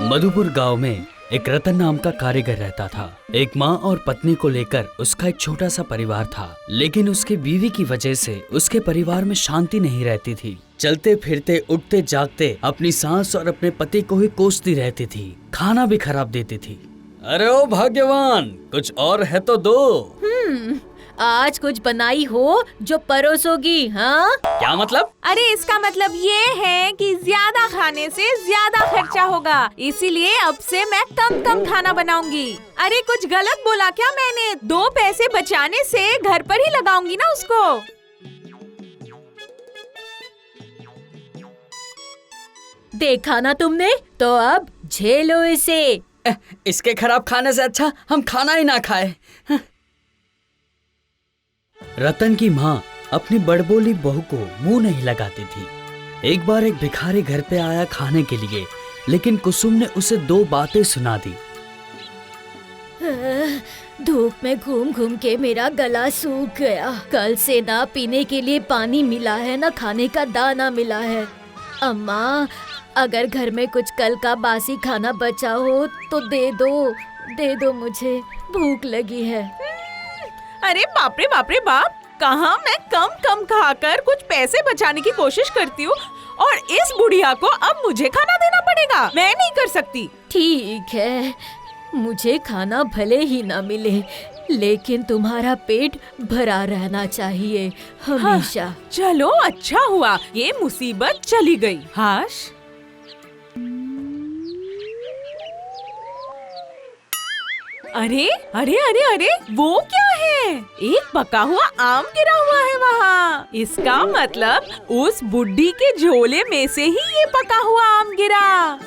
मधुपुर गांव में एक रतन नाम का कारीगर रहता था। एक माँ और पत्नी को लेकर उसका एक छोटा सा परिवार था, लेकिन उसके बीवी की वजह से उसके परिवार में शांति नहीं रहती थी। चलते फिरते उठते जागते अपनी सास और अपने पति को ही कोसती रहती थी, खाना भी खराब देती थी। अरे ओ भाग्यवान, कुछ और है तो दो। आज कुछ बनाई हो जो परोसोगी? हाँ, क्या मतलब? अरे इसका मतलब ये है कि ज्यादा खाने से ज्यादा खर्चा होगा, इसीलिए अब से मैं कम कम खाना बनाऊंगी। अरे कुछ गलत बोला क्या मैंने? 2 पैसे बचाने से घर पर ही लगाऊंगी ना उसको। देखा ना तुमने, तो अब झेलो इसे। इसके खराब खाने से अच्छा हम खाना ही ना खाए। रतन की माँ अपनी बड़बोली बहू को मुंह नहीं लगाती थी। एक बार एक भिखारी घर पे आया खाने के लिए, लेकिन कुसुम ने उसे 2 बातें सुना दी। धूप में घूम घूम के मेरा गला सूख गया। कल से ना पीने के लिए पानी मिला है, ना खाने का दाना मिला है। अम्मा, अगर घर में कुछ कल का बासी खाना बचा हो तो दे दो मुझे, भूख लगी है। अरे बाप रे बाप, कहाँ मैं कम कम खाकर कुछ पैसे बचाने की कोशिश करती हूँ और इस बुढ़िया को अब मुझे खाना देना पड़ेगा। मैं नहीं कर सकती। ठीक है, मुझे खाना भले ही ना मिले, लेकिन तुम्हारा पेट भरा रहना चाहिए हमेशा। हाँ, चलो अच्छा हुआ ये मुसीबत चली गई। हाश, अरे अरे अरे अरे, वो क्या है? एक पका हुआ आम गिरा हुआ है वहाँ। इसका मतलब उस बुड्ढी के झोले में से ही ये पका हुआ आम गिरा।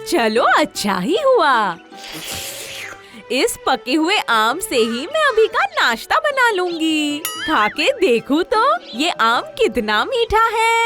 चलो अच्छा ही हुआ। इस पके हुए आम से ही मैं अभी का नाश्ता बना लूंगी। खा के देखूं तो ये आम कितना मीठा है।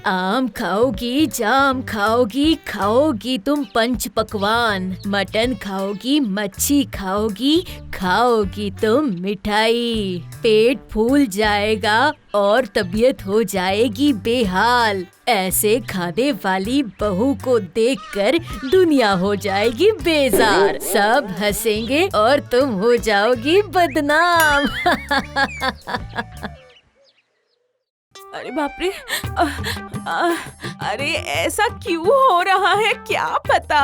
आम खाओगी, जाम खाओगी, खाओगी तुम पंच पकवान। मटन खाओगी, मच्छी खाओगी, खाओगी तुम मिठाई। पेट फूल जाएगा और तबीयत हो जाएगी बेहाल। ऐसे खाने वाली बहू को देखकर दुनिया हो जाएगी बेजार। सब हंसेंगे और तुम हो जाओगी बदनाम। अरे बाप रे, अरे ऐसा क्यों हो रहा है क्या पता।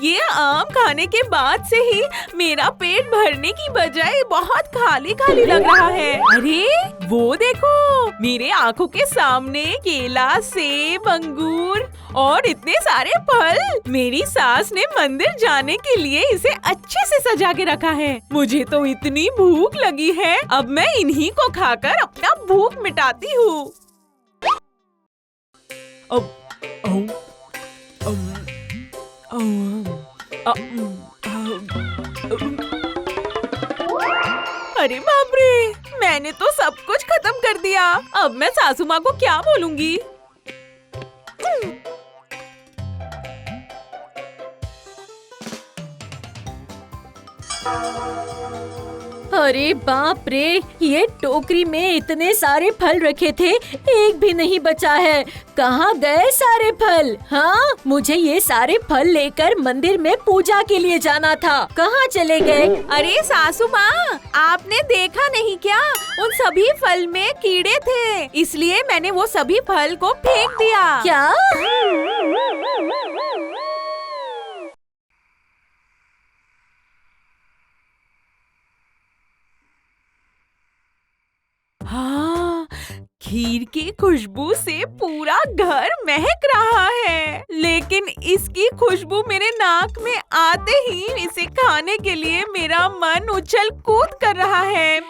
ये आम खाने के बाद से ही मेरा पेट भरने की बजाय बहुत खाली खाली लग रहा है। अरे वो देखो, मेरे आंखों के सामने केला, सेब, अंगूर और इतने सारे फल। मेरी सास ने मंदिर जाने के लिए इसे अच्छे से सजा के रखा है। मुझे तो इतनी भूख लगी है, अब मैं इन्हीं को खाकर अपना भूख मिटाती हूँ। अरे बाप रे, मैंने तो सब कुछ खत्म कर दिया। अब मैं सासू माँ को क्या बोलूंगी? अरे बाप रे, ये टोकरी में इतने सारे फल रखे थे, एक भी नहीं बचा है। कहाँ गए सारे फल? हाँ, मुझे ये सारे फल लेकर मंदिर में पूजा के लिए जाना था। कहाँ चले गए? अरे सासू माँ, आपने देखा नहीं क्या? उन सभी फल में कीड़े थे, इसलिए मैंने वो सभी फल को फेंक दिया। क्या? हाँ, खीर की खुशबू से पूरा घर महक रहा है, लेकिन इसकी खुशबू मेरे नाक में आते ही इसे खाने के लिए मेरा मन उछल कूद कर रहा है।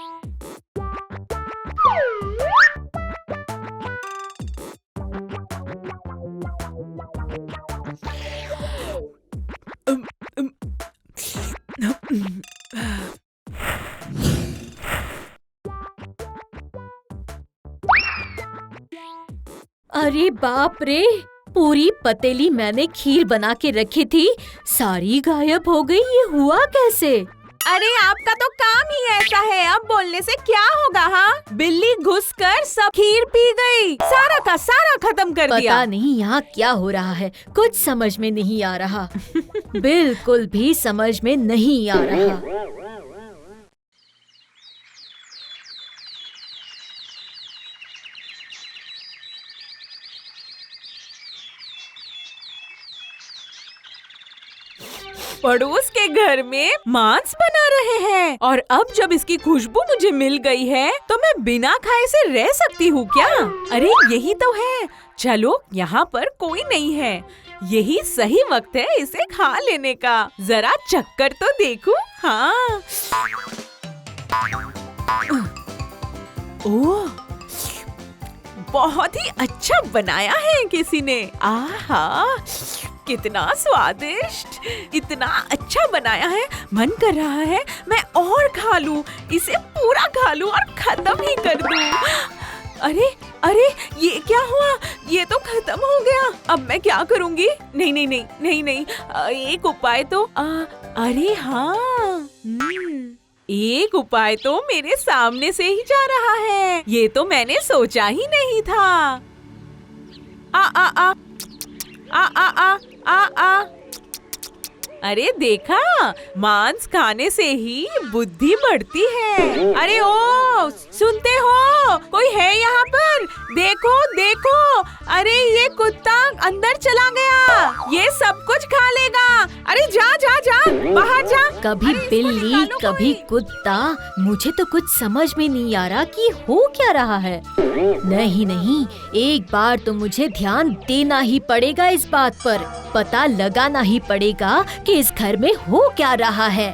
अरे बाप रे, पूरी पतीली मैंने खीर बना के रखी थी, सारी गायब हो गई। ये हुआ कैसे? अरे आपका तो काम ही ऐसा है, अब बोलने से क्या होगा? हाँ, बिल्ली घुसकर सब खीर पी गई, सारा का सारा खत्म कर दिया। पता नहीं यहाँ क्या हो रहा है, कुछ समझ में नहीं आ रहा। बिल्कुल भी समझ में नहीं आ रहा। पड़ोस के घर में मांस बना रहे हैं और अब जब इसकी खुशबू मुझे मिल गई है तो मैं बिना खाए से रह सकती हूँ क्या? अरे यही तो है, चलो यहाँ पर कोई नहीं है, यही सही वक्त है इसे खा लेने का। जरा चक्कर तो देखूं। हाँ, ओह, बहुत ही अच्छा बनाया है किसी ने। आहा, कितना स्वादिष्ट, इतना अच्छा बनाया है, मन कर रहा है मैं और खा लूं, इसे पूरा खा लूं और खत्म ही कर दूं। अरे अरे, ये क्या हुआ? ये तो खत्म हो गया, अब मैं क्या करूंगी? नहीं नहीं नहीं नहीं नहीं, एक उपाय तो अरे हाँ, एक उपाय तो मेरे सामने से ही जा रहा है, ये तो मैंने सोचा ही नहीं था। आ आ आ आ आ आ आ आ, अरे देखा, मांस खाने से ही बुद्धि बढ़ती है। अरे ओ, सुनते हो? कोई है यहाँ पर? देखो देखो, अरे ये कुत्ता अंदर चला गया, ये सब कुछ खा लेगा। अरे जा जा जा, बाहर जा। कभी अरे बिल्ली, निकालो कभी कोई। कुत्ता, मुझे तो कुछ समझ में नहीं आ रहा कि हो क्या रहा है। नहीं नहीं, एक बार तो मुझे ध्यान देना ही पड़ेगा इस बात पर, पता लगाना ही पड़ेगा कि इस घर में हो क्या रहा है।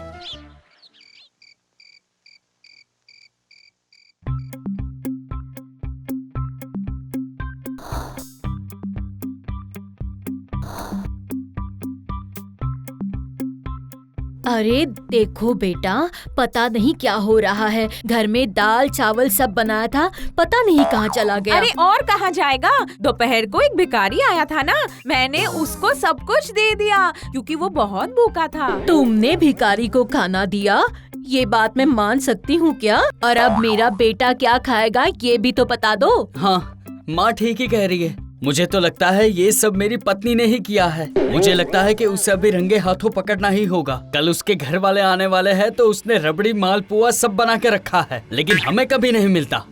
अरे देखो बेटा, पता नहीं क्या हो रहा है, घर में दाल चावल सब बनाया था, पता नहीं कहाँ चला गया। अरे और कहाँ जाएगा? दोपहर को एक भिखारी आया था ना, मैंने उसको सब कुछ दे दिया क्योंकि वो बहुत भूखा था। तुमने भिखारी को खाना दिया, ये बात मैं मान सकती हूँ क्या? और अब मेरा बेटा क्या खाएगा ये भी तो बता दो। हाँ, माँ ठीक ही कह रही है। मुझे तो लगता है ये सब मेरी पत्नी ने ही किया है। मुझे लगता है कि उसे अभी रंगे हाथों पकड़ना ही होगा। कल उसके घर वाले आने वाले हैं तो उसने रबड़ी, मालपुआ सब बना के रखा है, लेकिन हमें कभी नहीं मिलता।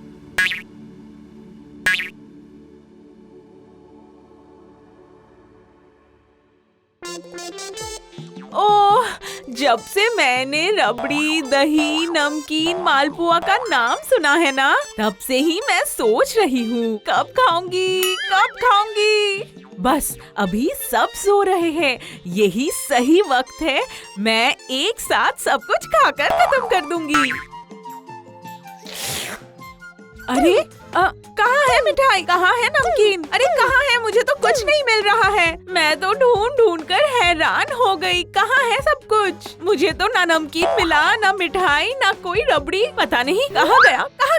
ओह, जब से मैंने रबड़ी, दही, नमकीन, मालपुआ का नाम सुना है ना, तब से ही मैं सोच रही हूँ कब खाऊंगी, कब खाऊंगी। बस अभी सब सो रहे हैं, यही सही वक्त है, मैं एक साथ सब कुछ खाकर खत्म कर दूंगी। अरे कहाँ है मिठाई, कहाँ है नमकीन? अरे कहाँ है? मुझे तो कुछ नहीं मिल रहा है, मैं तो ढूंढ ढूंढ कर हैरान हो गई। कहाँ है सब कुछ? मुझे तो ना नमकीन मिला, ना मिठाई, ना कोई रबड़ी, पता नहीं कहाँ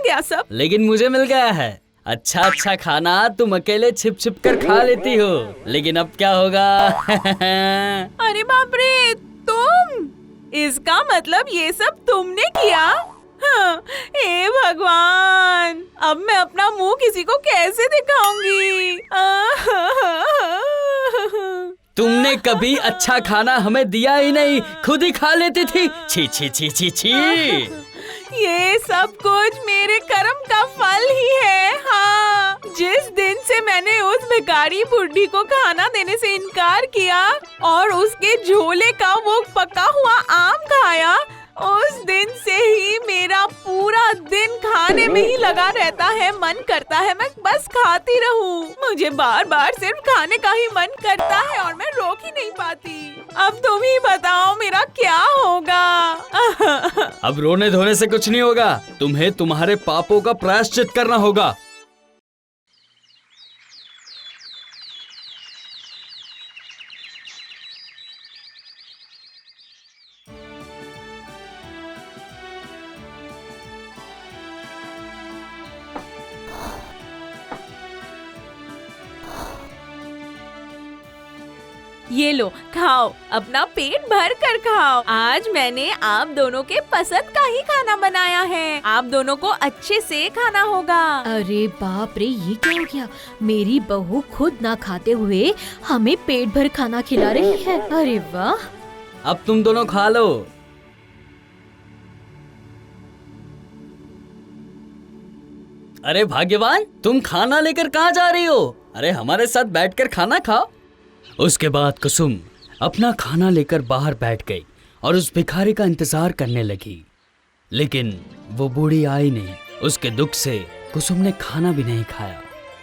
गया सब। लेकिन मुझे मिल गया है। अच्छा अच्छा खाना तुम अकेले छिप छिप कर खा लेती हो, लेकिन अब क्या होगा? अरे बाप रे, तुम? इसका मतलब ये सब तुमने किया? हाँ, हे भगवान, अब मैं अपना मुंह किसी को कैसे दिखाऊंगी? तुमने कभी अच्छा खाना हमें दिया ही नहीं, खुद ही खा लेती थी। छी छी छी छी छी। ये सब कुछ मेरे कर्म का फल ही है। हाँ, जिस दिन से मैंने उस भिखारी बुढ़ी को खाना देने से इनकार किया और उसके झोले का वो पका हुआ आम खाया, उस दिन से ही मेरा पूरा दिन खाने में ही लगा रहता है। मन करता है मैं बस खाती रहूं। मुझे बार बार सिर्फ खाने का ही मन करता है और मैं रोक ही नहीं पाती। अब तुम ही बताओ मेरा क्या होगा? अब रोने धोने से कुछ नहीं होगा, तुम्हें तुम्हारे पापों का प्रायश्चित करना होगा। ये लो खाओ, अपना पेट भर कर खाओ। आज मैंने आप दोनों के पसंद का ही खाना बनाया है। आप दोनों को अच्छे से खाना होगा। अरे बाप रे, ये क्या हो गया? मेरी बहू खुद ना खाते हुए हमें पेट भर खाना खिला रही है। अरे वाह। अब तुम दोनों खा लो। अरे भाग्यवान, तुम खाना लेकर कहाँ जा रही हो? अरे हमारे साथ बैठकर खाना खाओ। उसके बाद कुसुम अपना खाना लेकर बाहर बैठ गई और उस भिखारी का इंतजार करने लगी, लेकिन वो बूढ़ी आई नहीं। उसके दुख से कुसुम ने खाना भी नहीं खाया।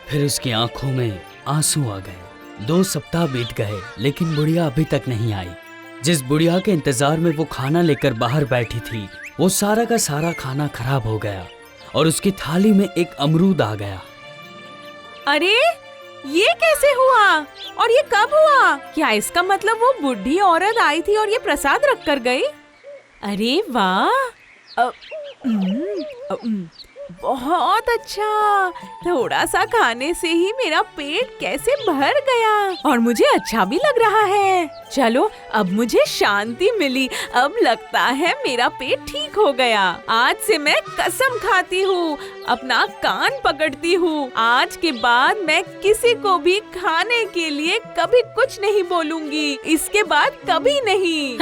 फिर उसकी आंखों में आंसू आ गए। 2 सप्ताह बीत गए, लेकिन बुढ़िया अभी तक नहीं आई। जिस बुढ़िया के इंतजार में वो खाना लेकर बाहर बैठी थी, वो सारा का सारा खाना खराब हो गया और उसकी थाली में एक अमरूद आ गया। अरे ये कैसे हुआ और ये कब हुआ? क्या इसका मतलब वो बूढ़ी औरत आई थी और ये प्रसाद रख कर गई? अरे वाह, बहुत अच्छा। थोड़ा सा खाने से ही मेरा पेट कैसे भर गया और मुझे अच्छा भी लग रहा है। चलो, अब मुझे शांति मिली। अब लगता है मेरा पेट ठीक हो गया। आज से मैं कसम खाती हूँ, अपना कान पकड़ती हूँ। आज के बाद मैं किसी को भी खाने के लिए कभी कुछ नहीं बोलूंगी। इसके बाद कभी नहीं।